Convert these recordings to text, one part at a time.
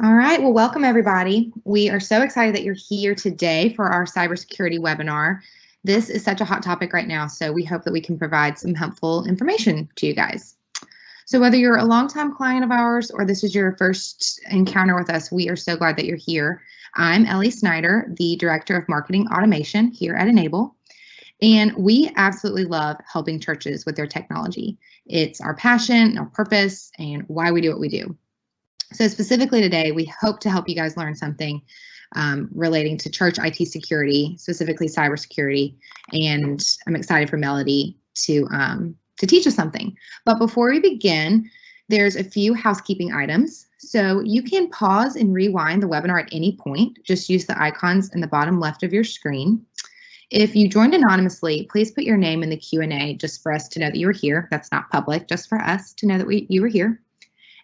All right, well, welcome everybody. We are so excited that you're here today for our cybersecurity webinar. This is such a hot topic right now, so we hope that we can provide some helpful information to you guys. So whether you're a longtime client of ours or this is your first encounter with us, we are so glad that you're here. I'm Ellie Snyder, the Director of Marketing Automation here at Enable, and we absolutely love helping churches with their technology. It's our passion, our purpose, and why we do what we do. So specifically today, we hope to help you guys learn something relating to church IT security, specifically cybersecurity, and I'm excited for Melody to teach us something. But before we begin, there's a few housekeeping items. So you can pause and rewind the webinar at any point. Just use the icons in the bottom left of your screen. If you joined anonymously, please put your name in the Q&A just for us to know that you were here. That's not public, just for us to know that you were here.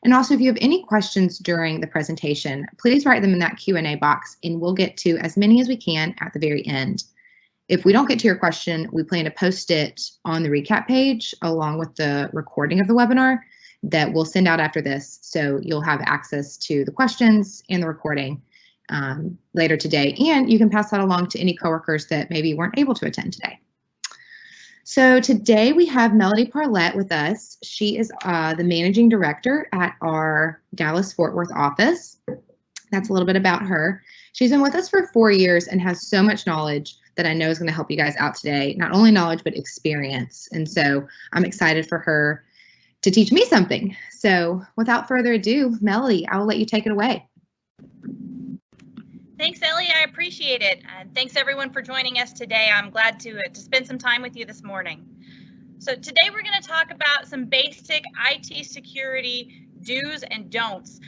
And also, if you have any questions during the presentation, please write them in that Q&A box, and we'll get to as many as we can at the very end. If we don't get to your question, we plan to post it on the recap page along with the recording of the webinar that we'll send out after this. So you'll have access to the questions and the recording later today. And you can pass that along to any coworkers that maybe weren't able to attend today. So today we have Melody Parlett with us. She is the managing director at our Dallas-Fort Worth office. That's a little bit about her. She's been with us for 4 years and has so much knowledge that I know is going to help you guys out today. Not only knowledge, but experience. And so I'm excited for her to teach me something. So without further ado, Melody, I will let you take it away. Thanks, Ellie. I appreciate it. Thanks, everyone, for joining us today. I'm glad to spend some time with you this morning. So today we're going to talk about some basic IT security do's and don'ts.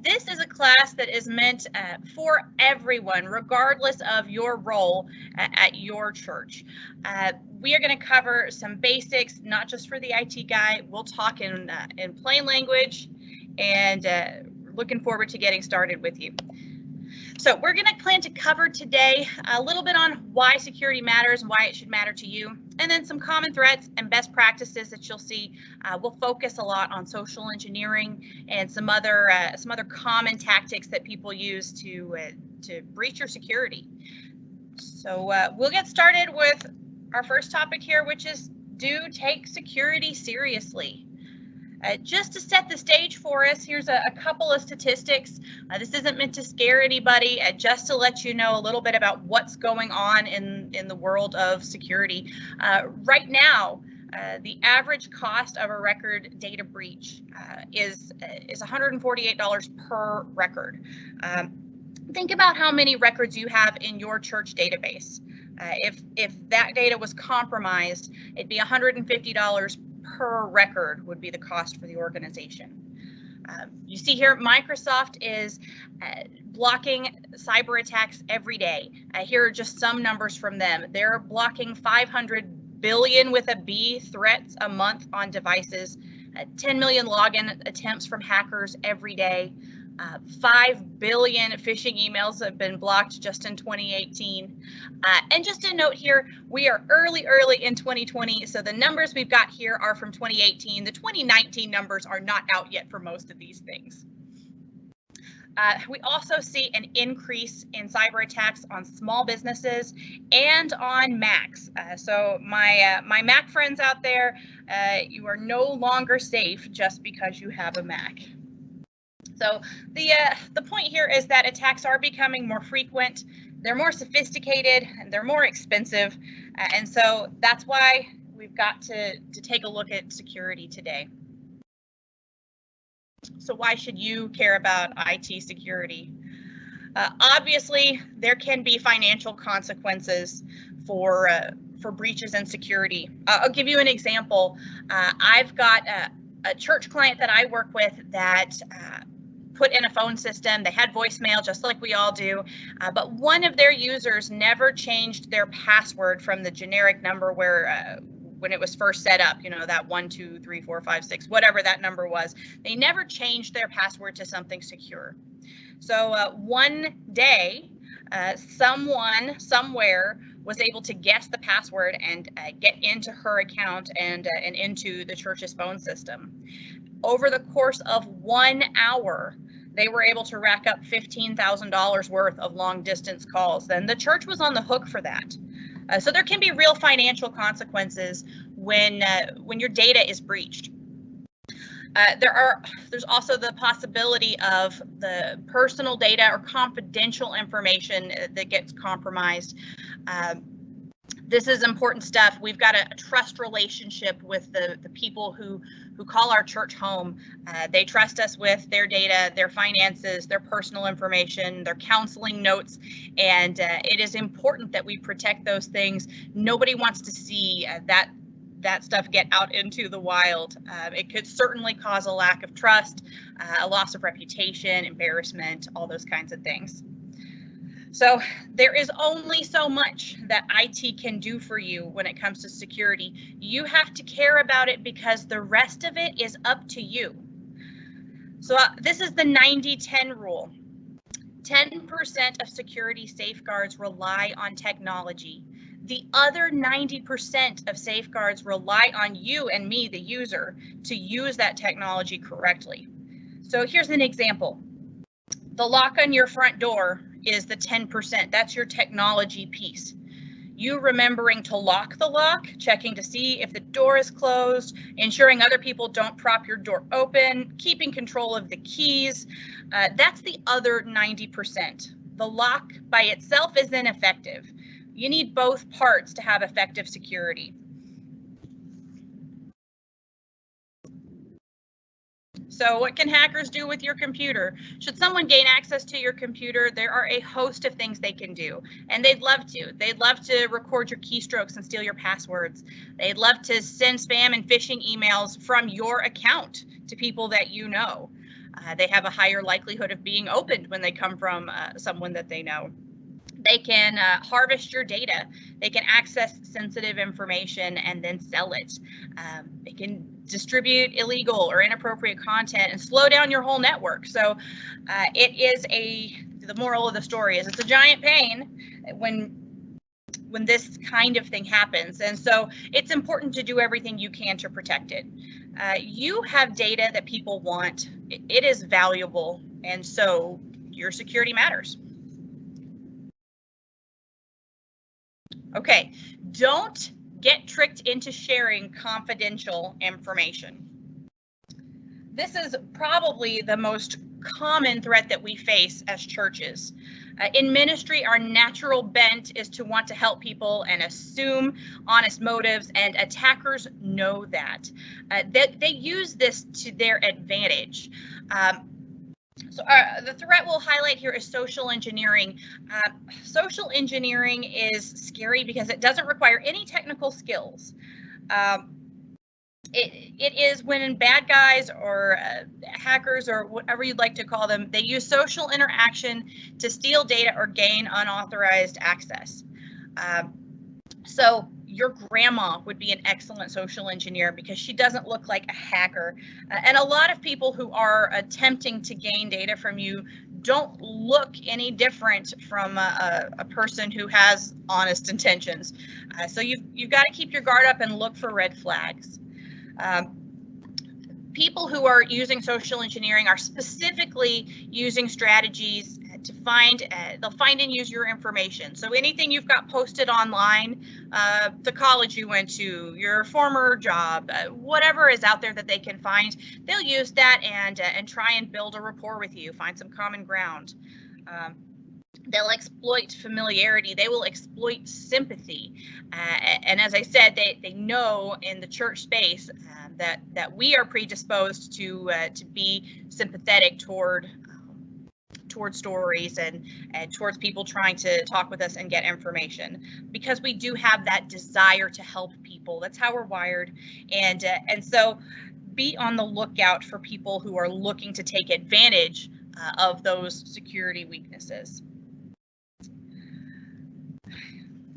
This is a class that is meant for everyone, regardless of your role at your church. We are going to cover some basics, not just for the IT guy. We'll talk in plain language, and looking forward to getting started with you. So we're going to plan to cover today a little bit on why security matters and why it should matter to you, and then some common threats and best practices that you'll see. We'll focus a lot on social engineering and some other common tactics that people use to breach your security. So we'll get started with our first topic here, which is do take security seriously. Just to set the stage for us, here's a couple of statistics. This isn't meant to scare anybody, just to let you know a little bit about what's going on in the world of security. Right now, the average cost of a record data breach is $148 per record. Think about how many records you have in your church database. If that data was compromised, it'd be $150 per record would be the cost for the organization. You see here, Microsoft is blocking cyber attacks every day. Here are just some numbers from them. They're blocking 500 billion with a B threats a month on devices, 10 million login attempts from hackers every day. 5 billion phishing emails have been blocked just in 2018. And just a note here, we are early in 2020, so the numbers we've got here are from 2018. The 2019 numbers are not out yet for most of these things. We also see an increase in cyber attacks on small businesses and on Macs. So my Mac friends out there, you are no longer safe just because you have a Mac. So the point here is that attacks are becoming more frequent, they're more sophisticated, and they're more expensive. And so that's why we've got to take a look at security today. So why should you care about IT security? Obviously, there can be financial consequences for breaches and security. I'll give you an example. I've got a church client that I work with that put in a phone system. They had voicemail just like we all do, but one of their users never changed their password from the generic number where when it was first set up, you know, that 1, 2, 3, 4, 5, 6, whatever that number was. They never changed their password to something secure. So one day, someone somewhere was able to guess the password and get into her account and into the church's phone system. Over the course of 1 hour, They were able to rack up $15,000 worth of long distance calls, and the church was on the hook for that. So there can be real financial consequences when your data is breached. There's also the possibility of the personal data or confidential information that gets compromised. This is important stuff. We've got a trust relationship with the people who call our church home. They trust us with their data, their finances, their personal information, their counseling notes, and it is important that we protect those things. Nobody wants to see that stuff get out into the wild. It could certainly cause a lack of trust, a loss of reputation, embarrassment, all those kinds of things. So there is only so much that IT can do for you when it comes to security. You have to care about it because the rest of it is up to you. So this is the 90-10 rule. 10% of security safeguards rely on technology. The other 90% of safeguards rely on you and me, the user, to use that technology correctly. So here's an example. The lock on your front door is the 10%. That's your technology piece. You remembering to lock the lock, checking to see if the door is closed, ensuring other people don't prop your door open, keeping control of the keys. That's the other 90%. The lock by itself is ineffective. You need both parts to have effective security. So what can hackers do with your computer? Should someone gain access to your computer, there are a host of things they can do, and they'd love to. They'd love to record your keystrokes and steal your passwords. They'd love to send spam and phishing emails from your account to people that you know. They have a higher likelihood of being opened when they come from someone that they know. They can harvest your data. They can access sensitive information and then sell it. They can distribute illegal or inappropriate content and slow down your whole network. So the moral of the story is it's a giant pain when this kind of thing happens. And so it's important to do everything you can to protect it. You have data that people want. It is valuable, and so your security matters. Okay, don't get tricked into sharing confidential information. This is probably the most common threat that we face as churches. In ministry, our natural bent is to want to help people and assume honest motives, and attackers know that. They use this to their advantage. So the threat we'll highlight here is social engineering. Social engineering is scary because it doesn't require any technical skills. It is when bad guys or hackers or whatever you'd like to call them, they use social interaction to steal data or gain unauthorized access. So your grandma would be an excellent social engineer because she doesn't look like a hacker. And a lot of people who are attempting to gain data from you don't look any different from a person who has honest intentions. So you've got to keep your guard up and look for red flags. People who are using social engineering are specifically using strategies to they'll find and use your information. So anything you've got posted online, the college you went to, your former job, whatever is out there that they can find, they'll use that and try and build a rapport with you, find some common ground. They'll exploit familiarity. They will exploit sympathy. And as I said, they know in the church space that we are predisposed to be sympathetic toward stories and towards people trying to talk with us and get information, because we do have that desire to help people. That's how we're wired. And so be on the lookout for people who are looking to take advantage of those security weaknesses.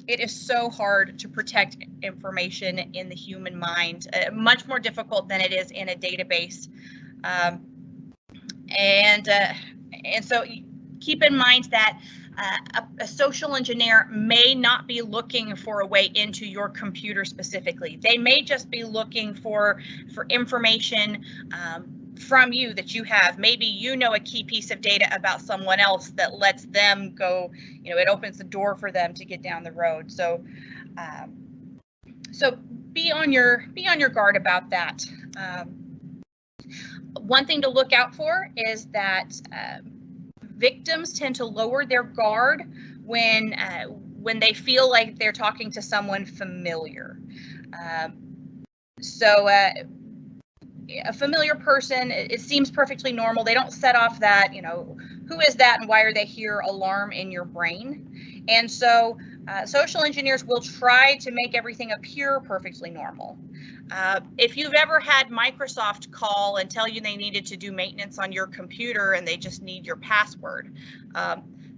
It is so hard to protect information in the human mind, much more difficult than it is in a database. And so keep in mind that a social engineer may not be looking for a way into your computer specifically. They may just be looking for information from you that you have. Maybe you know a key piece of data about someone else that lets them go, it opens the door for them to get down the road. So so be on your guard about that. One thing to look out for is that victims tend to lower their guard when they feel like they're talking to someone familiar. So a familiar person, it seems perfectly normal. They don't set off that, who is that and why are they here alarm in your brain. And so social engineers will try to make everything appear perfectly normal. If you've ever had Microsoft call and tell you they needed to do maintenance on your computer and they just need your password,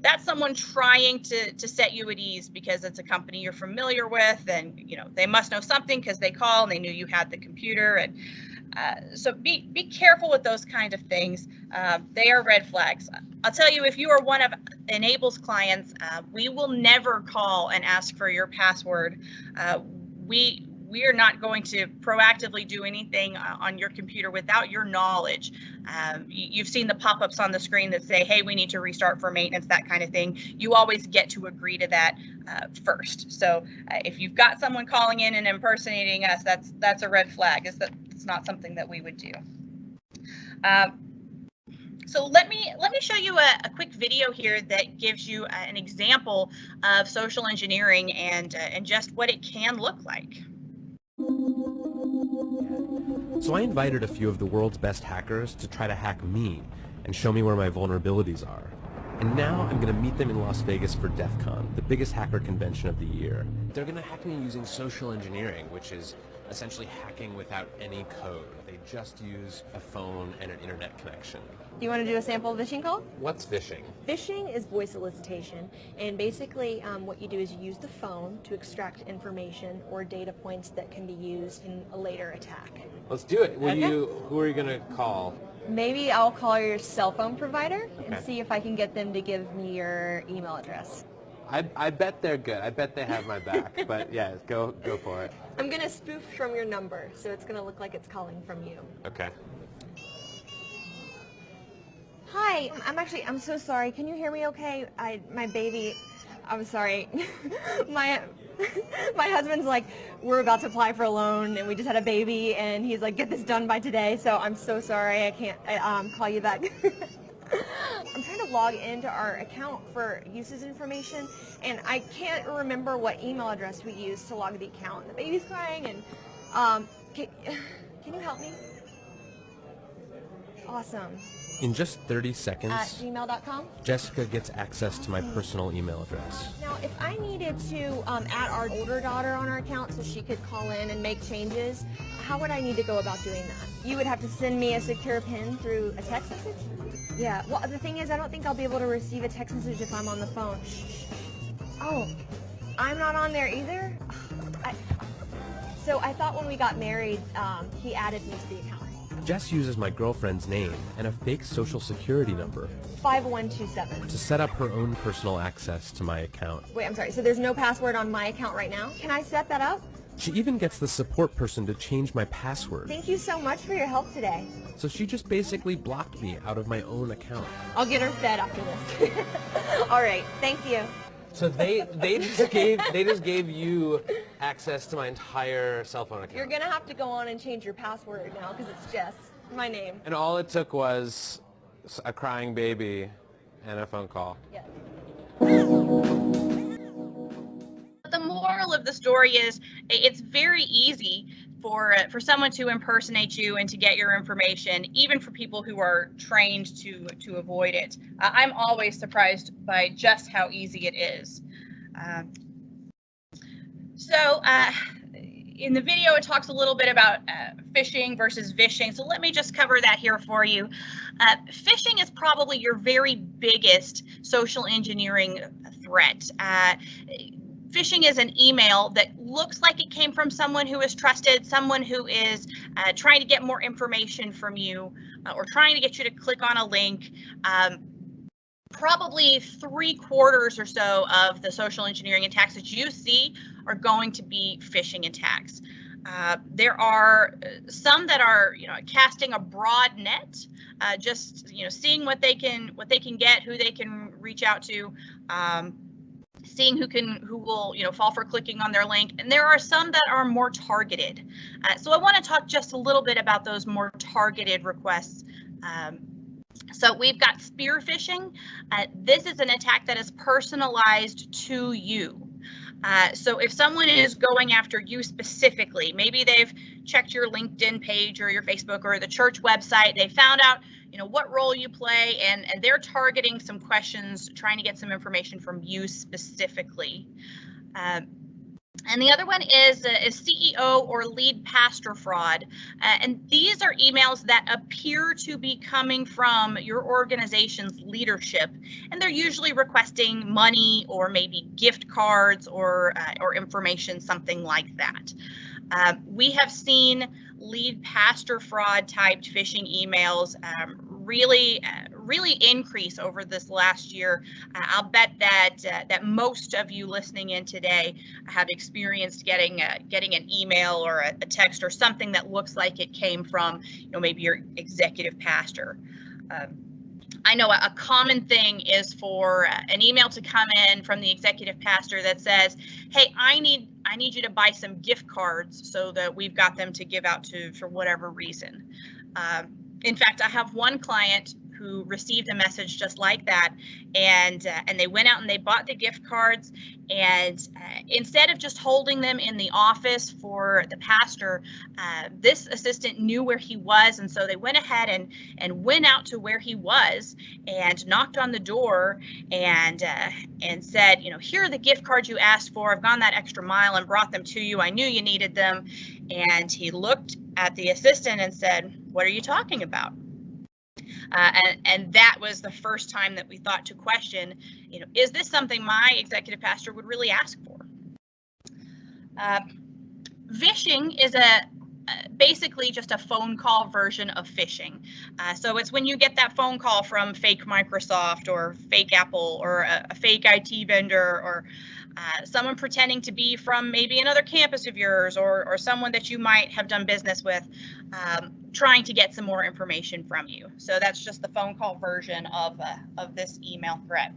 that's someone trying to set you at ease because it's a company you're familiar with, and they must know something because they call and they knew you had the computer. And so be careful with those kind of things. They are red flags. I'll tell you, if you are one of Enable's clients, we will never call and ask for your password. We are not going to proactively do anything on your computer without your knowledge. You've seen the pop-ups on the screen that say, hey, we need to restart for maintenance, that kind of thing. You always get to agree to that first. So if you've got someone calling in and impersonating us, that's a red flag. It's not something that we would do. So let me show you a quick video here that gives you an example of social engineering and just what it can look like. So I invited a few of the world's best hackers to try to hack me and show me where my vulnerabilities are. And now I'm going to meet them in Las Vegas for DEF CON, the biggest hacker convention of the year. They're going to hack me using social engineering, which is essentially hacking without any code. They just use a phone and an internet connection. Do you want to do a sample phishing call? What's phishing? Phishing is voice solicitation, and basically what you do is you use the phone to extract information or data points that can be used in a later attack. Let's do it. Okay. Who are you going to call? Maybe I'll call your cell phone provider and see if I can get them to give me your email address. I bet they're good. I bet they have my back. But yeah, go for it. I'm going to spoof from your number, so it's going to look like it's calling from you. Okay. Hi, I'm so sorry. Can you hear me okay? My baby, I'm sorry. my husband's like, we're about to apply for a loan and we just had a baby and he's like, get this done by today. So I'm so sorry. I can't call you back. I'm trying to log into our account for usage information and I can't remember what email address we used to log the account. The baby's crying and can you help me? Awesome. In just 30 seconds, At gmail.com? Jessica gets access to my personal email address. Now, if I needed to add our older daughter on our account so she could call in and make changes, how would I need to go about doing that? You would have to send me a secure PIN through a text message? Yeah, well, the thing is, I don't think I'll be able to receive a text message if I'm on the phone. Oh, I'm not on there either? So I thought when we got married, he added me to the account. Jess uses my girlfriend's name and a fake social security number 5127. to set up her own personal access to my account. Wait, I'm sorry, so there's no password on my account right now? Can I set that up? She even gets the support person to change my password. Thank you so much for your help today. So she just basically blocked me out of my own account. I'll get her fed after this. All right, thank you. So they just gave you access to my entire cell phone account. You're gonna have to go on and change your password now because it's Jess, my name. And all it took was a crying baby and a phone call. Yeah. The moral of the story is it's very easy for someone to impersonate you and to get your information, even for people who are trained to avoid it. I'm always surprised by just how easy it is. So in the video, it talks a little bit about phishing versus vishing. So let me just cover that here for you. Phishing is probably your very biggest social engineering threat. Phishing is an email that looks like it came from someone who is trusted, someone who is trying to get more information from you or trying to get you to click on a link. Probably 3/4 or so of the social engineering attacks that you see are going to be phishing attacks. There are some that are, casting a broad net, just seeing what they can get, who they can reach out to, seeing who will fall for clicking on their link. And there are some that are more targeted. So I want to talk just a little bit about those more targeted requests. So we've got spear phishing. This is an attack that is personalized to you. So if someone is going after you specifically, maybe they've checked your LinkedIn page or your Facebook or the church website, they found out what role you play, and they're targeting some questions, trying to get some information from you specifically. And the other one is CEO or lead pastor fraud. And these are emails that appear to be coming from your organization's leadership. And they're usually requesting money or maybe gift cards or information, something like that. We have seen lead pastor fraud typed phishing emails really increase over this last year. I'll bet that most of you listening in today have experienced getting an email or a text or something that looks like it came from maybe your executive pastor. I know a common thing is for an email to come in from the executive pastor that says, "Hey, I need you to buy some gift cards so that we've got them to give out to for whatever reason." In fact, I have one client who received a message just like that, and they went out and they bought the gift cards, and instead of just holding them in the office for the pastor, this assistant knew where he was, and so they went ahead and went out to where he was and knocked on the door and said, "Here are the gift cards you asked for. I've gone that extra mile and brought them to you. I knew you needed them." And he looked at the assistant and said, "What are you talking about?" And that was the first time that we thought to question, is this something my executive pastor would really ask for? Vishing is basically just a phone call version of phishing. So it's when you get that phone call from fake Microsoft or fake Apple or a fake IT vendor, or someone pretending to be from maybe another campus of yours, or someone that you might have done business with, trying to get some more information from you. So that's just the phone call version of this email threat.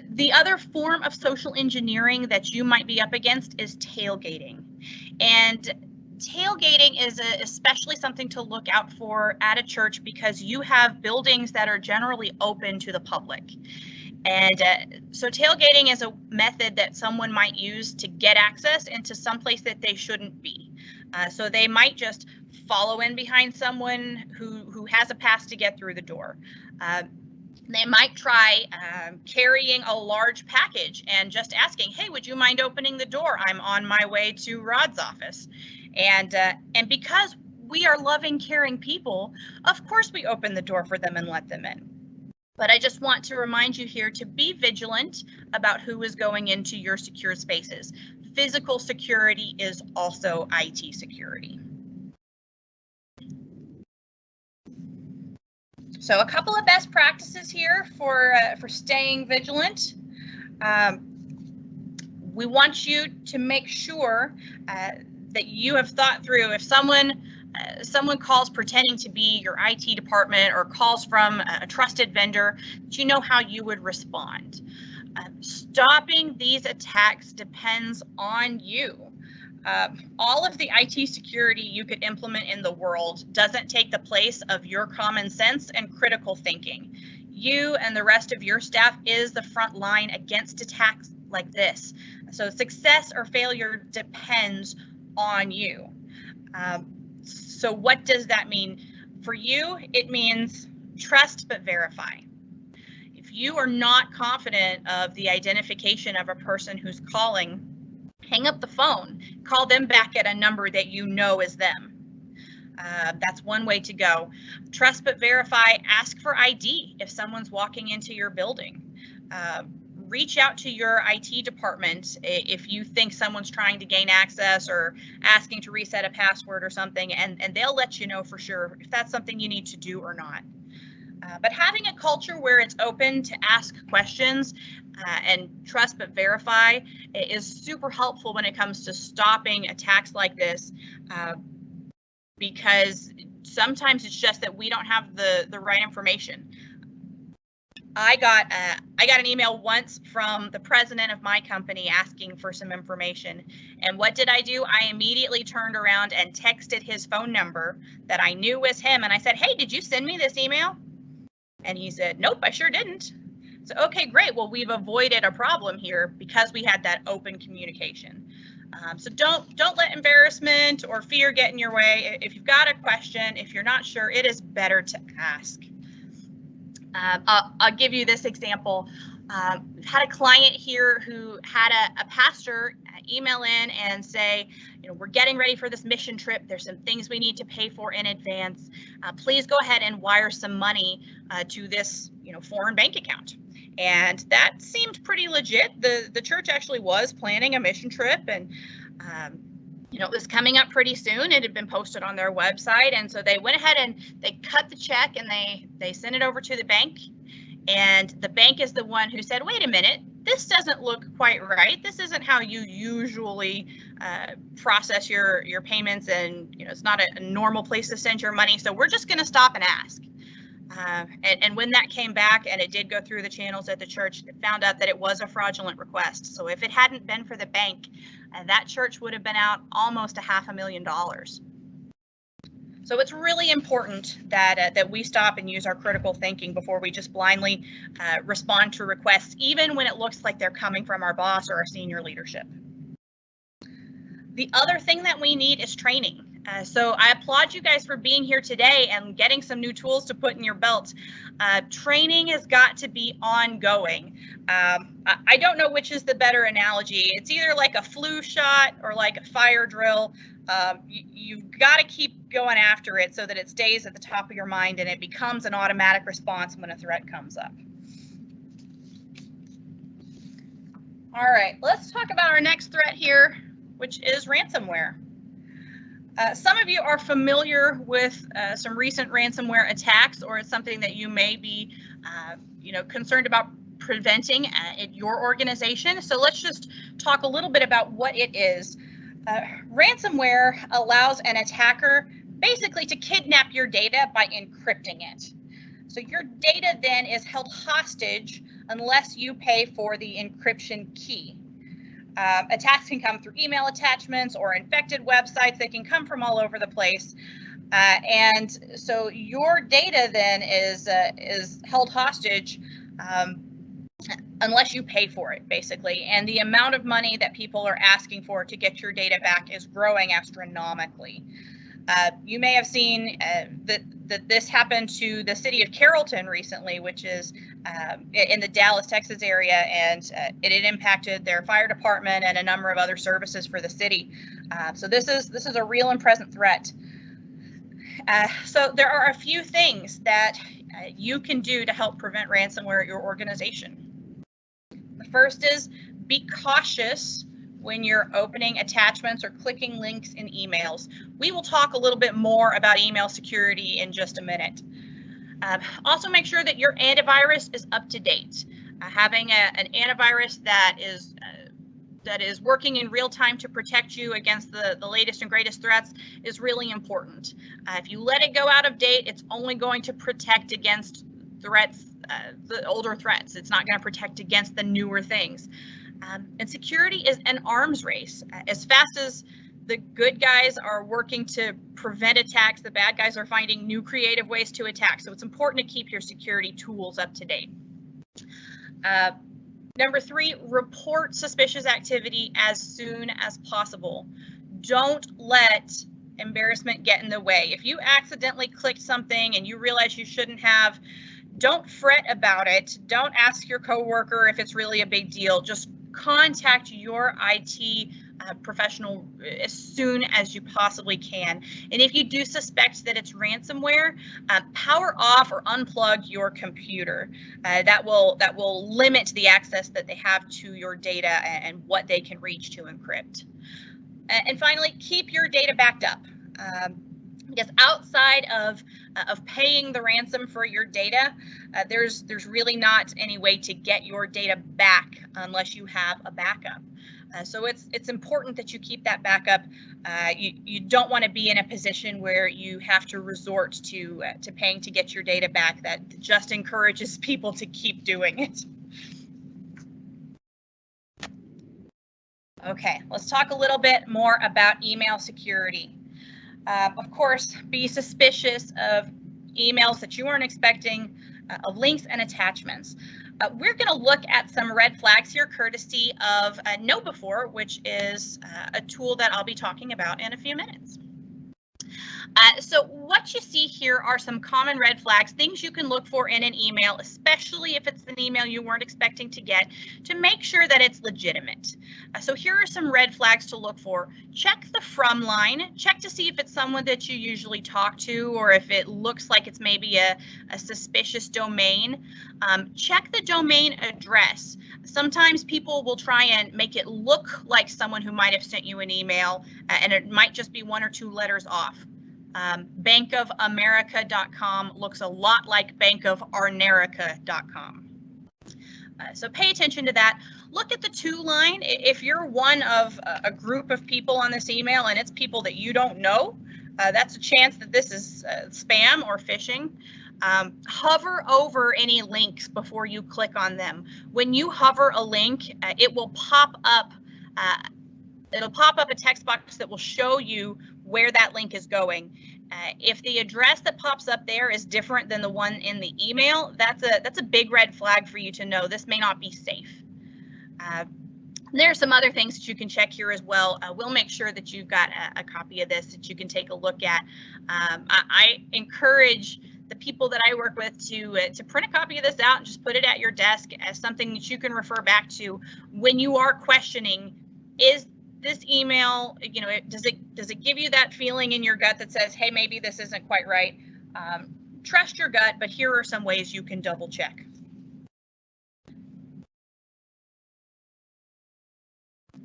The other form of social engineering that you might be up against is tailgating. And tailgating is especially something to look out for at a church because you have buildings that are generally open to the public. And so tailgating is a method that someone might use to get access into some place that they shouldn't be. So they might just follow in behind someone who has a pass to get through the door. They might try carrying a large package and just asking, "Hey, would you mind opening the door? I'm on my way to Rod's office." And because we are loving, caring people, of course we open the door for them and let them in. But I just want to remind you here to be vigilant about who is going into your secure spaces. Physical security is also IT security. So a couple of best practices here for staying vigilant. We want you to make sure that you have thought through if someone calls pretending to be your IT department or calls from a trusted vendor, that you know how you would respond. Stopping these attacks depends on you. All of the IT security you could implement in the world doesn't take the place of your common sense and critical thinking. You and the rest of your staff is the front line against attacks like this. So success or failure depends on you. So what does that mean? For you, it means trust but verify. If you are not confident of the identification of a person who's calling, hang up the phone, call them back at a number that you know is them. That's one way to go. Trust but verify, ask for ID if someone's walking into your building. Reach out to your IT department if you think someone's trying to gain access or asking to reset a password or something, and they'll let you know for sure if that's something you need to do or not. But having a culture where it's open to ask questions and trust but verify is super helpful when it comes to stopping attacks like this, because sometimes it's just that we don't have the right information. I got an email once from the president of my company asking for some information. And what did I do? I immediately turned around and texted his phone number that I knew was him. And I said, hey, did you send me this email? And he said, nope, I sure didn't. So, okay, great. Well, we've avoided a problem here because we had that open communication. So don't let embarrassment or fear get in your way. If you've got a question, if you're not sure, it is better to ask. I'll give you this example. We've had a client here who had a pastor email in and say, we're getting ready for this mission trip. There's some things we need to pay for in advance. Please go ahead and wire some money to this, foreign bank account. And that seemed pretty legit. The church actually was planning a mission trip, and it was coming up pretty soon. It had been posted on their website, and so they went ahead and they cut the check and they sent it over to the bank. And the bank is the one who said, wait a minute, this doesn't look quite right. This isn't how you usually process your payments, and it's not a normal place to send your money. So we're just going to stop and ask. And when that came back and it did go through the channels at the church, it found out that it was a fraudulent request. So if it hadn't been for the bank, that church would have been out almost $500,000. So it's really important that we stop and use our critical thinking before we just blindly respond to requests, even when it looks like they're coming from our boss or our senior leadership. The other thing that we need is training. So I applaud you guys for being here today and getting some new tools to put in your belt. Training has got to be ongoing. I don't know which is the better analogy. It's either like a flu shot or like a fire drill. You've got to keep going after it so that it stays at the top of your mind and it becomes an automatic response when a threat comes up. All right, let's talk about our next threat here, which is ransomware. Some of you are familiar with some recent ransomware attacks, or it's something that you may be, concerned about preventing at your organization. So let's just talk a little bit about what it is. Ransomware allows an attacker basically to kidnap your data by encrypting it. So your data then is held hostage unless you pay for the encryption key. Attacks can come through email attachments or infected websites. They can come from all over the place. And so your data then is held hostage unless you pay for it, basically. And the amount of money that people are asking for to get your data back is growing astronomically. You may have seen that this happened to the city of Carrollton recently, which is in the Dallas, Texas area, and it had impacted their fire department and a number of other services for the city. So this is a real and present threat. So there are a few things that you can do to help prevent ransomware at your organization. The first is be cautious when you're opening attachments or clicking links in emails. We will talk a little bit more about email security in just a minute. Also make sure that your antivirus is up to date. Having an antivirus that is working in real time to protect you against the latest and greatest threats is really important. If you let it go out of date, it's only going to protect against threats, the older threats. It's not going to protect against the newer things. And security is an arms race. As fast as the good guys are working to prevent attacks, the bad guys are finding new creative ways to attack. So it's important to keep your security tools up to date. Number 3, report suspicious activity as soon as possible. Don't let embarrassment get in the way. If you accidentally clicked something and you realize you shouldn't have, don't fret about it. Don't ask your coworker if it's really a big deal. Just contact your IT professional as soon as you possibly can. And if you do suspect that it's ransomware, power off or unplug your computer. That will limit the access that they have to your data and what they can reach to encrypt. And finally, keep your data backed up. Because outside of paying the ransom for your data, there's really not any way to get your data back unless you have a backup. So it's important that you keep that backup. You don't want to be in a position where you have to resort to paying to get your data back. That just encourages people to keep doing it. Okay, let's talk a little bit more about email security. Of course, be suspicious of emails that you weren't expecting, of links and attachments. We're going to look at some red flags here, courtesy of KnowBe4, which is a tool that I'll be talking about in a few minutes. So what you see here are some common red flags, things you can look for in an email, especially if it's an email you weren't expecting to get, to make sure that it's legitimate. So here are some red flags to look for. Check the from line. Check to see if it's someone that you usually talk to, or if it looks like it's maybe a suspicious domain. Check the domain address. Sometimes people will try and make it look like someone who might have sent you an email, and it might just be 1 or 2 letters off. Bankofamerica.com looks a lot like bankofarnerica.com. So pay attention to that. Look at the to line. If you're one of a group of people on this email and it's people that you don't know, that's a chance that this is spam or phishing. Hover over any links before you click on them. When you hover a link, it will pop up. It'll pop up a text box that will show you where that link is going. If the address that pops up there is different than the one in the email, that's a big red flag for you to know this may not be safe. There are some other things that you can check here as well. We'll make sure that you've got a copy of this that you can take a look at. I encourage the people that I work with to print a copy of this out and just put it at your desk as something that you can refer back to when you are questioning, is this email, you know, does it give you that feeling in your gut that says, hey, maybe this isn't quite right? Trust your gut, but here are some ways you can double check.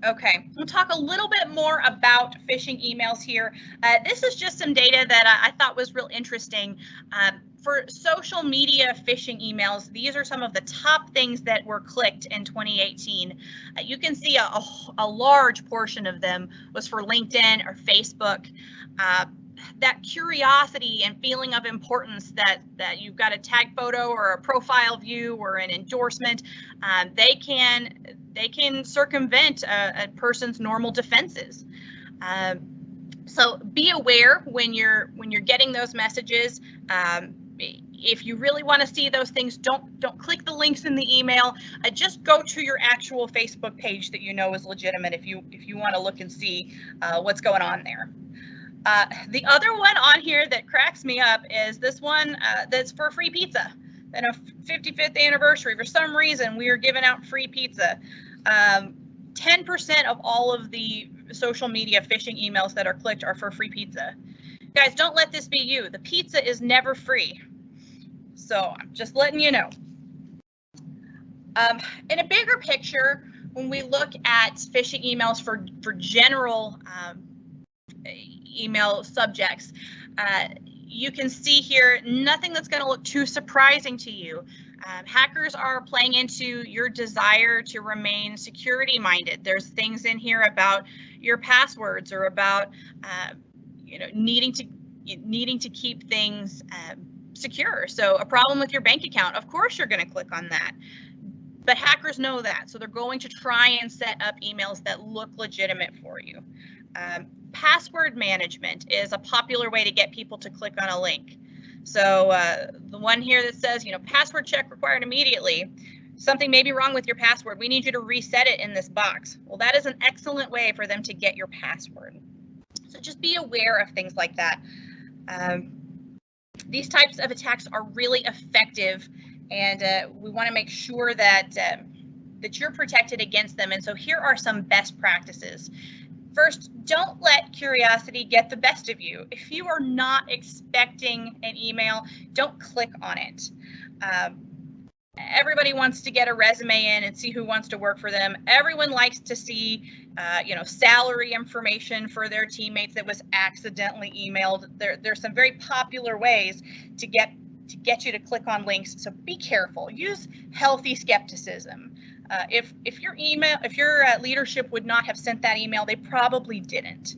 Okay, we'll talk a little bit more about phishing emails here. This is just some data that I thought was real interesting. For social media phishing emails, these are some of the top things that were clicked in 2018. You can see a large portion of them was for LinkedIn or Facebook. That curiosity and feeling of importance that you've got a tag photo or a profile view or an endorsement, they can circumvent a person's normal defenses. So be aware when you're getting those messages. If you really want to see those things, don't click the links in the email. Just go to your actual Facebook page that you know is legitimate if you want to look and see what's going on there. The other one on here that cracks me up is this one that's for free pizza. And a 55th anniversary, for some reason, we are giving out free pizza. 10% of all of the social media phishing emails that are clicked are for free pizza. Guys, don't let this be you. The pizza is never free. So I'm just letting you know. In a bigger picture, when we look at phishing emails for general email subjects, you can see here nothing that's going to look too surprising to you. Hackers are playing into your desire to remain security minded. There's things in here about your passwords or about needing to keep things secure. So a problem with your bank account, of course you're going to click on that. But hackers know that, so they're going to try and set up emails that look legitimate for you. Password management is a popular way to get people to click on a link. So the one here that says, password check required immediately. Something may be wrong with your password. We need you to reset it in this box. Well, that is an excellent way for them to get your password. So just be aware of things like that. These types of attacks are really effective, and we want to make sure that that you're protected against them. And so here are some best practices. First, don't let curiosity get the best of you. If you are not expecting an email, don't click on it. everybody wants to get a resume in and see who wants to work for them. Everyone likes to see, salary information for their teammates that was accidentally emailed. There's some very popular ways to get you to click on links. So be careful. Use healthy skepticism. If your leadership would not have sent that email, they probably didn't.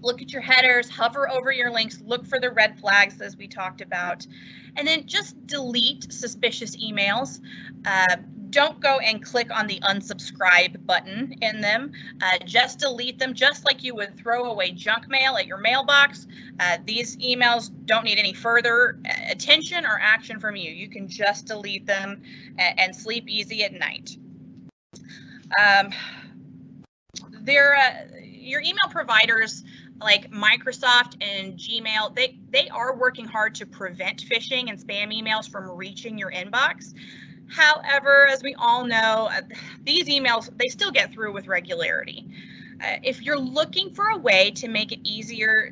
Look at your headers, hover over your links, look for the red flags as we talked about, and then just delete suspicious emails. Don't go and click on the unsubscribe button in them. Just delete them, just like you would throw away junk mail at your mailbox. These emails don't need any further attention or action from you. You can just delete them and sleep easy at night. Your email providers like Microsoft and Gmail, they are working hard to prevent phishing and spam emails from reaching your inbox. However, as we all know, these emails, they still get through with regularity. If you're looking for a way to make it easier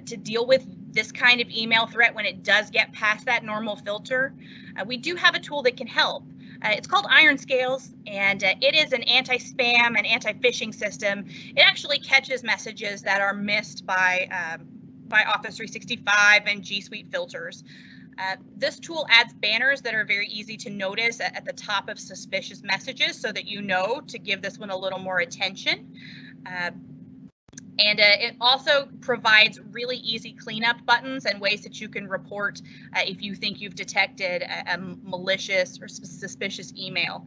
to deal with this kind of email threat when it does get past that normal filter, we do have a tool that can help. It's called Iron Scales, and it is an anti-spam and anti-phishing system. It actually catches messages that are missed by Office 365 and G Suite filters. This tool adds banners that are very easy to notice at the top of suspicious messages so that you know to give this one a little more attention. And it also provides really easy cleanup buttons and ways that you can report if you think you've detected a malicious or suspicious email.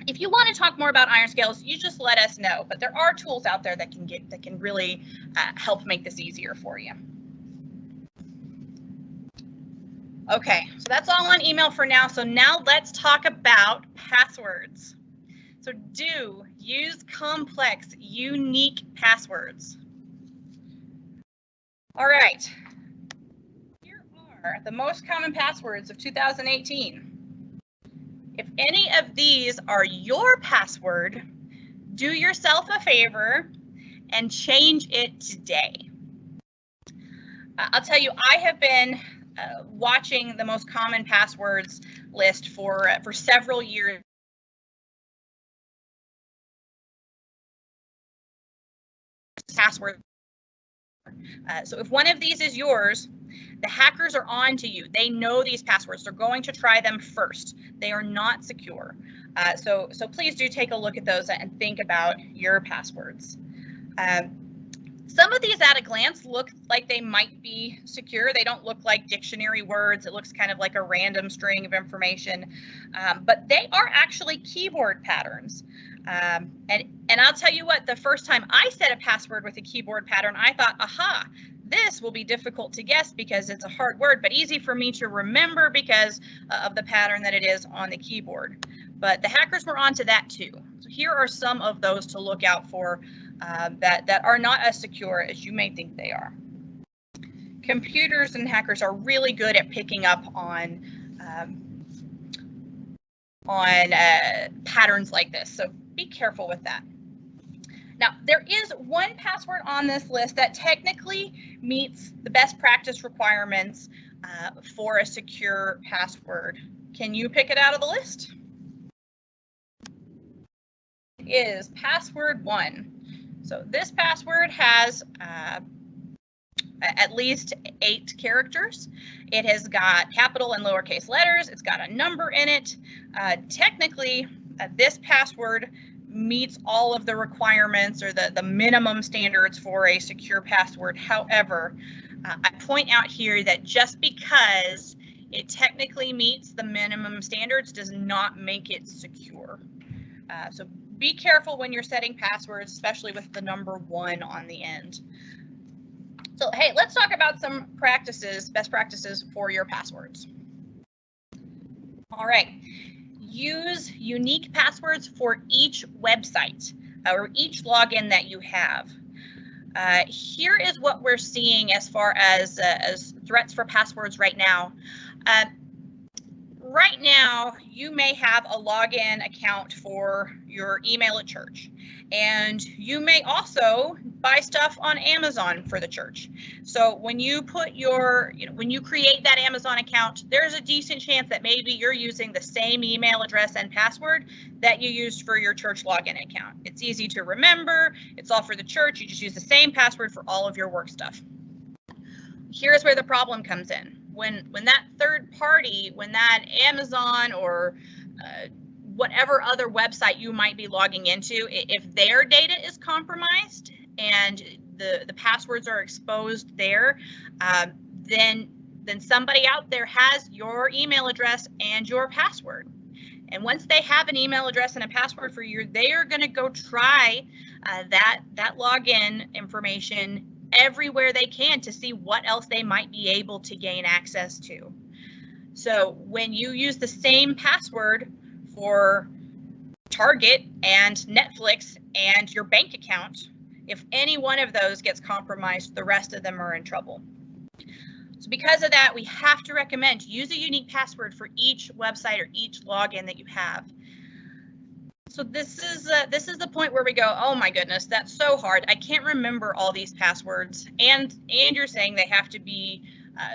If you want to talk more about Iron Scales, you just let us know. But there are tools out there that can really help make this easier for you. Okay, so that's all on email for now. So now let's talk about passwords. So do use complex, unique passwords. All right, here are the most common passwords of 2018. If any of these are your password, do yourself a favor and change it today. I'll tell you, I have been watching the most common passwords list for several years. Password. So if one of these is yours, the hackers are on to you. They know these passwords. They're going to try them first. They are not secure. So please do take a look at those and think about your passwords. Some of these at a glance look like they might be secure. They don't look like dictionary words. It looks kind of like a random string of information, but they are actually keyboard patterns. And I'll tell you what, the first time I set a password with a keyboard pattern, I thought, aha, this will be difficult to guess because it's a hard word, but easy for me to remember because of the pattern that it is on the keyboard. But the hackers were onto that too. So here are some of those to look out for that are not as secure as you may think they are. Computers and hackers are really good at picking up on patterns like this, so be careful with that. Now, there is one password on this list that technically meets the best practice requirements for a secure password. Can you pick it out of the list? It is password 1. So this password has at least 8 characters. It has got capital and lowercase letters. It's got a number in it. Technically, this password meets all of the requirements or the minimum standards for a secure password. However, I point out here that just because it technically meets the minimum standards does not make it secure. So be careful when you're setting passwords, especially with the number 1 on the end. So, hey, let's talk about some practices, best practices for your passwords. All right. Use unique passwords for each website or each login that you have. Here is what we're seeing as far as threats for passwords right now. Right now, you may have a login account for your email at church, and you may also buy stuff on Amazon for the church. So when you put your, when you create that Amazon account, there's a decent chance that maybe you're using the same email address and password that you used for your church login account. It's easy to remember. It's all for the church. You just use the same password for all of your work stuff. Here's where the problem comes in. When that third party, when that Amazon or whatever other website you might be logging into, if their data is compromised and the passwords are exposed there, then somebody out there has your email address and your password. And once they have an email address and a password for you, they are going to go try that login information everywhere they can to see what else they might be able to gain access to. So when you use the same password for Target and Netflix and your bank account, if any one of those gets compromised, the rest of them are in trouble. So because of that, we have to recommend use a unique password for each website or each login that you have. So this is the point where we go, oh my goodness, that's so hard. I can't remember all these passwords, and you're saying they have to be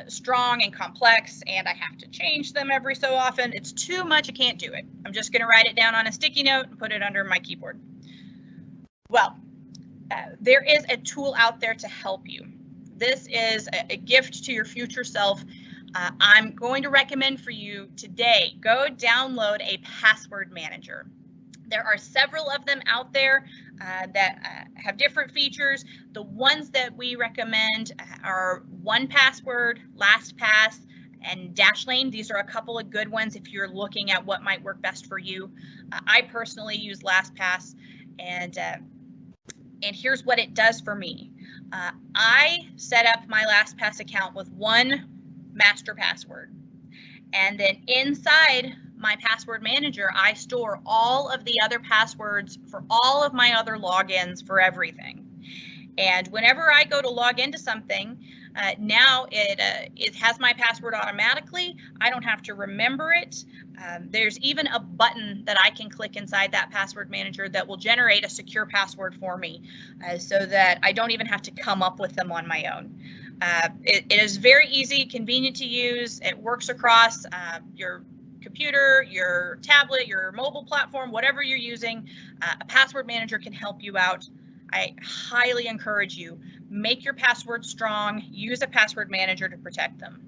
strong and complex, and I have to change them every so often. It's too much. I can't do it. I'm just going to write it down on a sticky note and put it under my keyboard. Well, there is a tool out there to help you. This is a gift to your future self. I'm going to recommend for you today, go download a password manager. There are several of them out there that have different features. The ones that we recommend are 1Password, LastPass, and Dashlane. These are a couple of good ones if you're looking at what might work best for you. I personally use LastPass, and here's what it does for me. I set up my LastPass account with one master password, and then inside my password manager, I store all of the other passwords for all of my other logins for everything. And whenever I go to log into something, now it has my password automatically. I don't have to remember it. There's even a button that I can click inside that password manager that will generate a secure password for me, so that I don't even have to come up with them on my own. It is very easy, convenient to use. It works across your computer, your tablet, your mobile platform, whatever you're using. A password manager can help you out. I highly encourage you, make your passwords strong, use a password manager to protect them.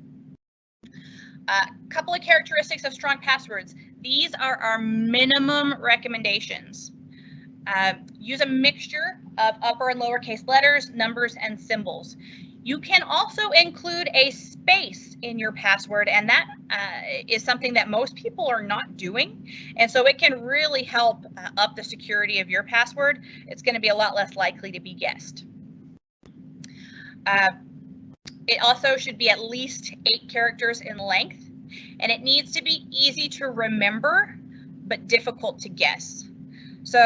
A couple of characteristics of strong passwords. These are our minimum recommendations. Use a mixture of upper and lowercase letters, numbers, and symbols. You can also include a space in your password, and that is something that most people are not doing. And so it can really help up the security of your password. It's going to be a lot less likely to be guessed. It also should be at least 8 characters in length, and it needs to be easy to remember, but difficult to guess. So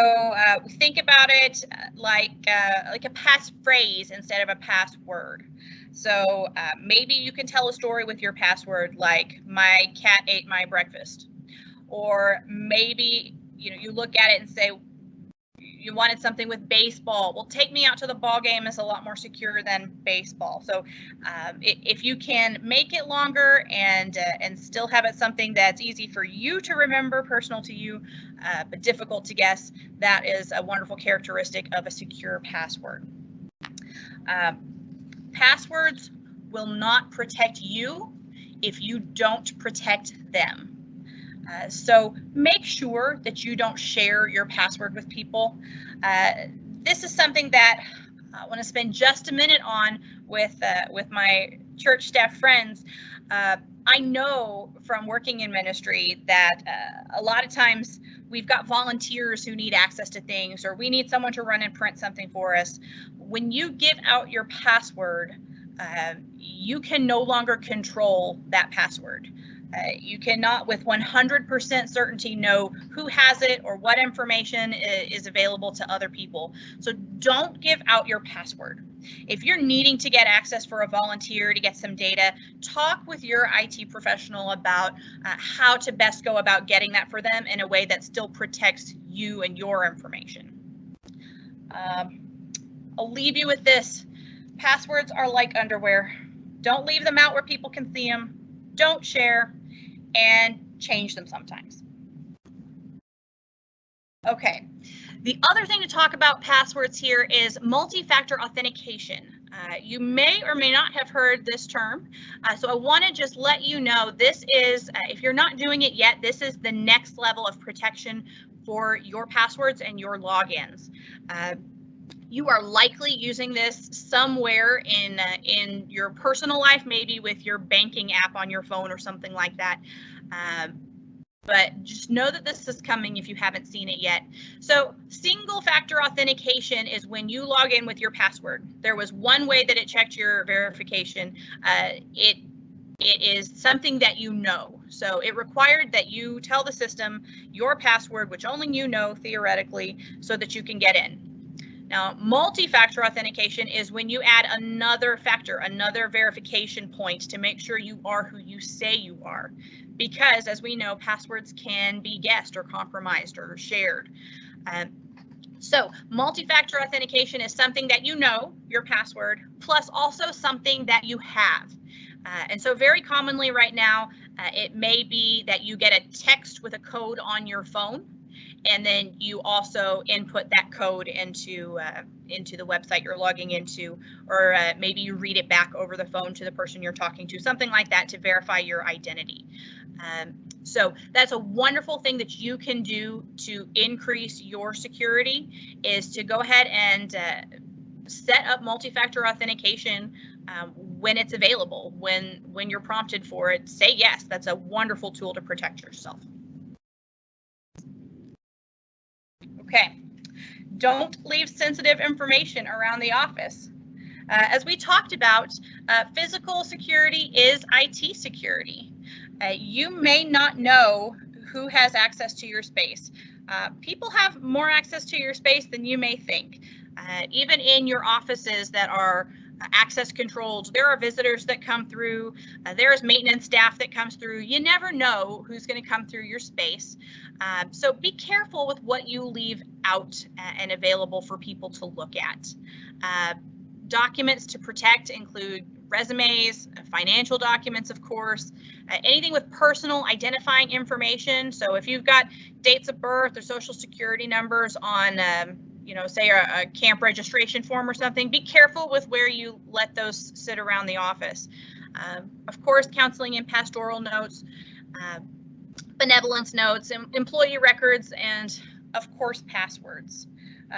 think about it like a passphrase instead of a password. So maybe you can tell a story with your password like "my cat ate my breakfast," or maybe you look at it and say you wanted something with baseball. Well, "take me out to the ball game" is a lot more secure than baseball. So if you can make it longer and still have it something that's easy for you to remember, personal to you, but difficult to guess, that is a wonderful characteristic of a secure password. Passwords will not protect you if you don't protect them. So make sure that you don't share your password with people. This is something that I want to spend just a minute on with my church staff friends. I know from working in ministry that a lot of times we've got volunteers who need access to things, or we need someone to run and print something for us. When you give out your password, you can no longer control that password. You cannot with 100% certainty know who has it or what information is available to other people. So don't give out your password. If you're needing to get access for a volunteer to get some data, talk with your IT professional about how to best go about getting that for them in a way that still protects you and your information. I'll leave you with this. Passwords are like underwear. Don't leave them out where people can see them. Don't share, and change them sometimes. Okay, the other thing to talk about passwords here is multi-factor authentication. You may or may not have heard this term, so I want to just let you know this is, if you're not doing it yet, this is the next level of protection for your passwords and your logins. You are likely using this somewhere in your personal life, maybe with your banking app on your phone or something like that. But just know that this is coming if you haven't seen it yet. So single factor authentication is when you log in with your password. There was one way that it checked your verification. It is something that you know. So it required that you tell the system your password, which only you know theoretically, so that you can get in. Now, multi-factor authentication is when you add another factor, another verification point to make sure you are who you say you are. Because, as we know, passwords can be guessed or compromised or shared. So multi-factor authentication is something that you know, your password, plus also something that you have. And so very commonly right now, it may be that you get a text with a code on your phone, and then you also input that code into the website you're logging into, or maybe you read it back over the phone to the person you're talking to, something like that to verify your identity. So that's a wonderful thing that you can do to increase your security, is to go ahead and set up multi-factor authentication when it's available, when you're prompted for it. Say yes. That's a wonderful tool to protect yourself. Okay, don't leave sensitive information around the office. As we talked about, physical security is IT security. You may not know who has access to your space. People have more access to your space than you may think. Even in your offices that are access controlled, there are visitors that come through, there's maintenance staff that comes through. You never know who's going to come through your space. So be careful with what you leave out and available for people to look at. Documents to protect include resumes, financial documents, of course, anything with personal identifying information. So if you've got dates of birth or social security numbers on say a camp registration form or something, be careful with where you let those sit around the office. Of course, counseling and pastoral notes, benevolence notes, employee records, and of course, passwords.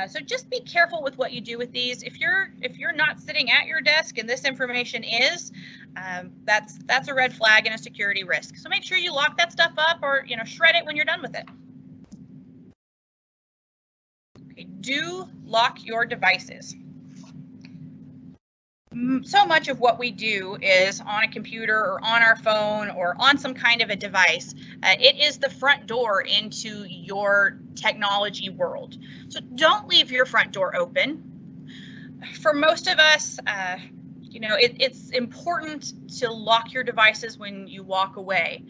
So just be careful with what you do with these. If you're not sitting at your desk and this information is, that's a red flag and a security risk. So make sure you lock that stuff up, or shred it when you're done with it. Okay, do lock your devices. So much of what we do is on a computer or on our phone or on some kind of a device. It is the front door into your technology world. So don't leave your front door open. For most of us, it's important to lock your devices when you walk away.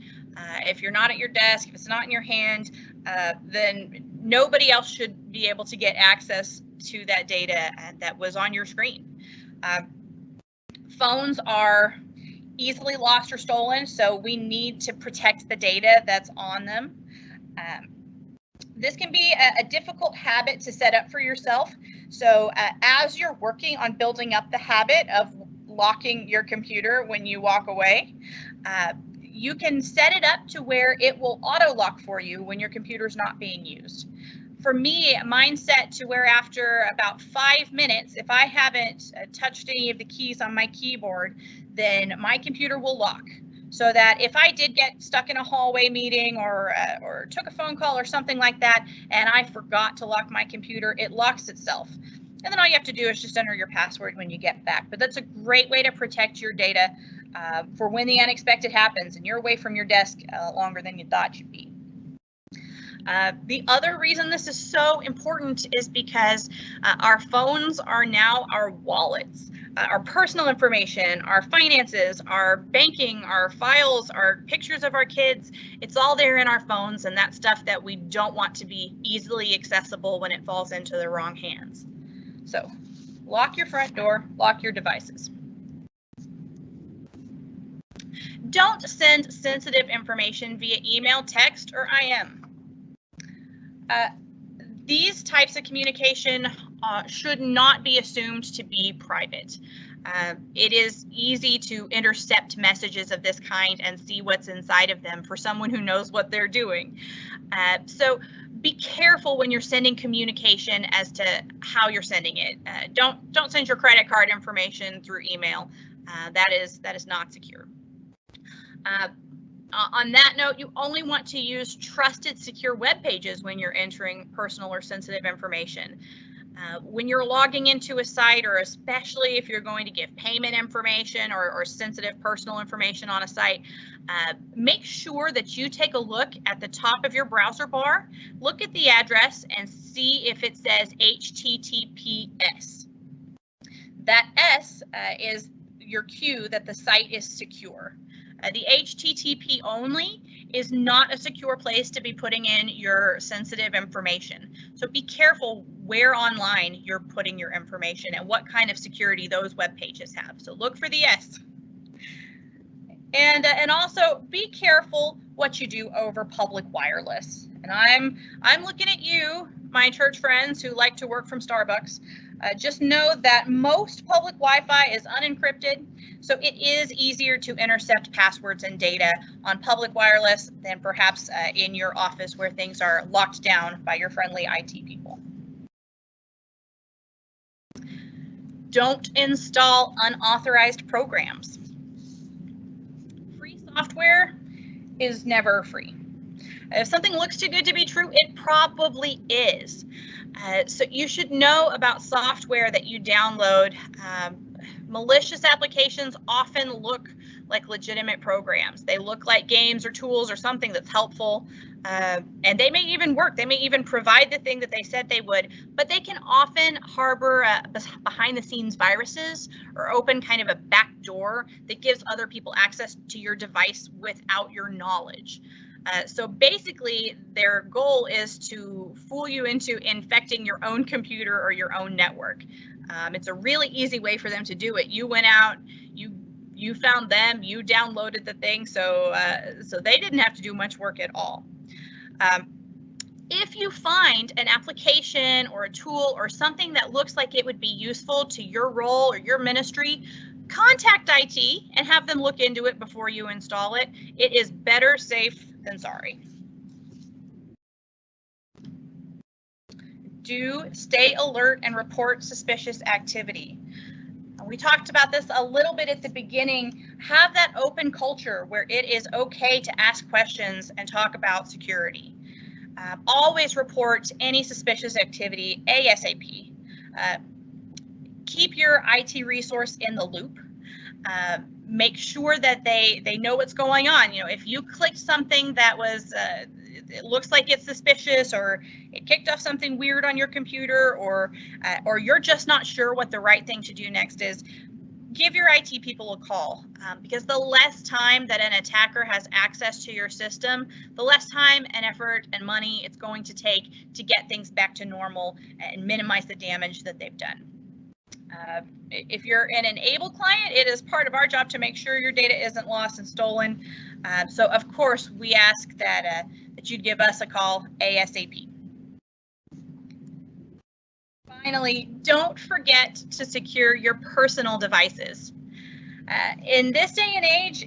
If you're not at your desk, if it's not in your hand, then nobody else should be able to get access to that data that was on your screen. Phones are easily lost or stolen, so we need to protect the data that's on them. This can be a difficult habit to set up for yourself. So as you're working on building up the habit of locking your computer when you walk away, you can set it up to where it will auto lock for you when your computer's not being used. For me, mine's set to where after about 5 minutes, if I haven't touched any of the keys on my keyboard, then my computer will lock. So that if I did get stuck in a hallway meeting or took a phone call or something like that, and I forgot to lock my computer, it locks itself. And then all you have to do is just enter your password when you get back. But that's a great way to protect your data for when the unexpected happens and you're away from your desk longer than you thought you'd be. The other reason this is so important is because our phones are now our wallets. Our personal information, our finances, our banking, our files, our pictures of our kids, it's all there in our phones, and that's stuff that we don't want to be easily accessible when it falls into the wrong hands. So lock your front door, lock your devices. Don't send sensitive information via email, text, or IM. These types of communication should not be assumed to be private. It is easy to intercept messages of this kind and see what's inside of them for someone who knows what they're doing. So be careful when you're sending communication as to how you're sending it. Don't send your credit card information through email. That is not secure. On that note, you only want to use trusted, secure web pages when you're entering personal or sensitive information. When you're logging into a site, or especially if you're going to give payment information or sensitive personal information on a site, make sure that you take a look at the top of your browser bar, look at the address, and see if it says HTTPS. That S is your cue that the site is secure. The HTTP only is not a secure place to be putting in your sensitive information. So be careful where online you're putting your information and what kind of security those web pages have. So look for the S. And also be careful what you do over public wireless. And I'm looking at you, my church friends who like to work from Starbucks. Just know that most public Wi-Fi is unencrypted, so it is easier to intercept passwords and data on public wireless than perhaps in your office where things are locked down by your friendly IT people. Don't install unauthorized programs. Free software is never free. If something looks too good to be true, it probably is. So you should know about software that you download. Malicious applications often look like legitimate programs. They look like games or tools or something that's helpful, and they may even work. They may even provide the thing that they said they would, but they can often harbor behind-the-scenes viruses or open kind of a back door that gives other people access to your device without your knowledge. So basically, their goal is to fool you into infecting your own computer or your own network. It's a really easy way for them to do it. You went out, you found them, you downloaded the thing, so they didn't have to do much work at all. If you find an application or a tool or something that looks like it would be useful to your role or your ministry, contact IT and have them look into it before you install it. It is better safe than sorry. Do stay alert and report suspicious activity. We talked about this a little bit at the beginning. Have that open culture where it is okay to ask questions and talk about security. Always report any suspicious activity ASAP. Keep your IT resource in the loop. Make sure that they know what's going on. You know, if you clicked something that was, it looks like it's suspicious, or it kicked off something weird on your computer, or you're just not sure what the right thing to do next is, give your IT people a call, because the less time that an attacker has access to your system, the less time and effort and money it's going to take to get things back to normal and minimize the damage that they've done. If you're an enabled client, it is part of our job to make sure your data isn't lost and stolen. So of course, we ask that you'd give us a call ASAP. Finally, don't forget to secure your personal devices. In this day and age,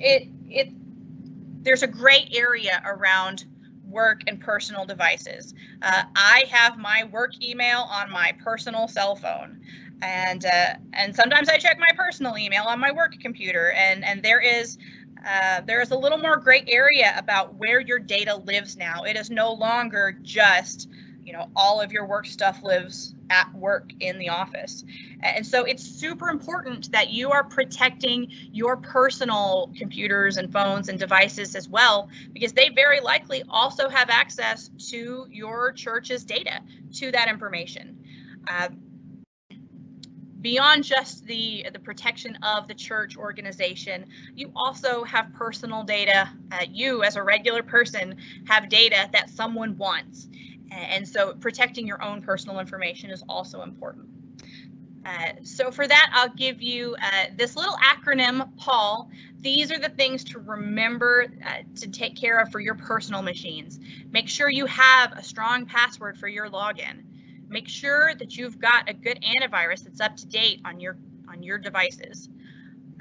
there's a gray area around work and personal devices. I have my work email on my personal cell phone, and sometimes I check my personal email on my work computer, and there is a little more gray area about where your data lives now. It is no longer just, you know, all of your work stuff lives at work in the office. And so it's super important that you are protecting your personal computers and phones and devices as well, because they very likely also have access to your church's data, to that information. Beyond just the protection of the church organization, you also have personal data. You, as a regular person, have data that someone wants. And so protecting your own personal information is also important. So for that, I'll give you this little acronym, Paul. These are the things to remember to take care of for your personal machines. Make sure you have a strong password for your login. Make sure that you've got a good antivirus that's up to date on your devices.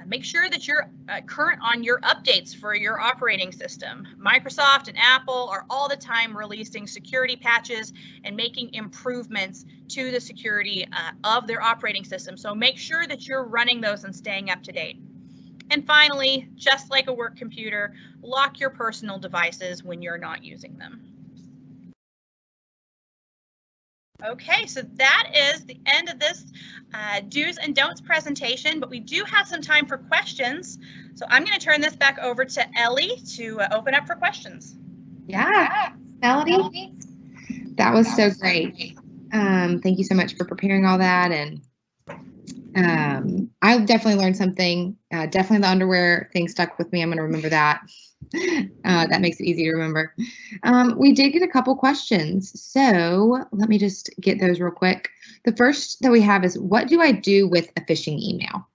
Make sure that you're current on your updates for your operating system. Microsoft and Apple are all the time releasing security patches and making improvements to the security of their operating system. So make sure that you're running those and staying up to date. And finally, just like a work computer, lock your personal devices when you're not using them. Okay, so that is the end of this do's and don'ts presentation, but we do have some time for questions. So I'm going to turn this back over to Ellie to open up for questions. Yeah, Melody, that was so great. Thank you so much for preparing all that. And I definitely learned something. Definitely the underwear thing stuck with me. I'm going to remember that. That makes it easy to remember. We did get a couple questions, so let me just get those real quick. The first that we have is, what do I do with a phishing email?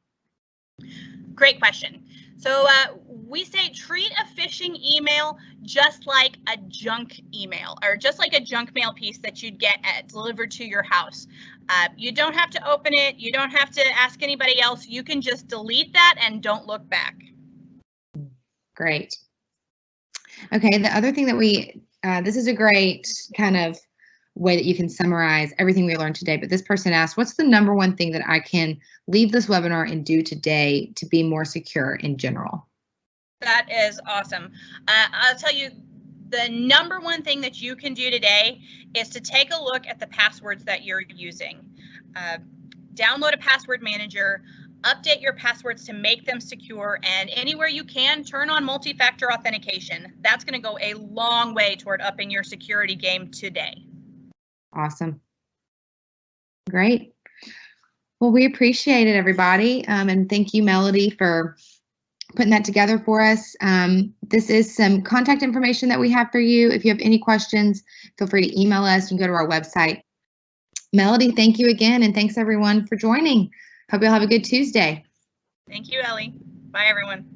Great question. So we say treat a phishing email just like a junk email, or just like a junk mail piece that you'd get delivered to your house. You don't have to open it. You don't have to ask anybody else. You can just delete that and don't look back. Great. Okay, the other thing that this is a great kind of way that you can summarize everything we learned today, but this person asked, what's the number one thing that I can leave this webinar and do today to be more secure in general? That is awesome. I'll tell you, the number one thing that you can do today is to take a look at the passwords that you're using. Download a password manager, update your passwords to make them secure, and anywhere you can, turn on multi-factor authentication. That's going to go a long way toward upping your security game today. Awesome. Great. Well, we appreciate it, everybody. And thank you, Melody, for putting that together for us. This is some contact information that we have for you. If you have any questions, feel free to email us. You can go to our website. Melody, thank you again. And thanks, everyone, for joining. Hope you'll have a good Tuesday. Thank you, Ellie. Bye, everyone.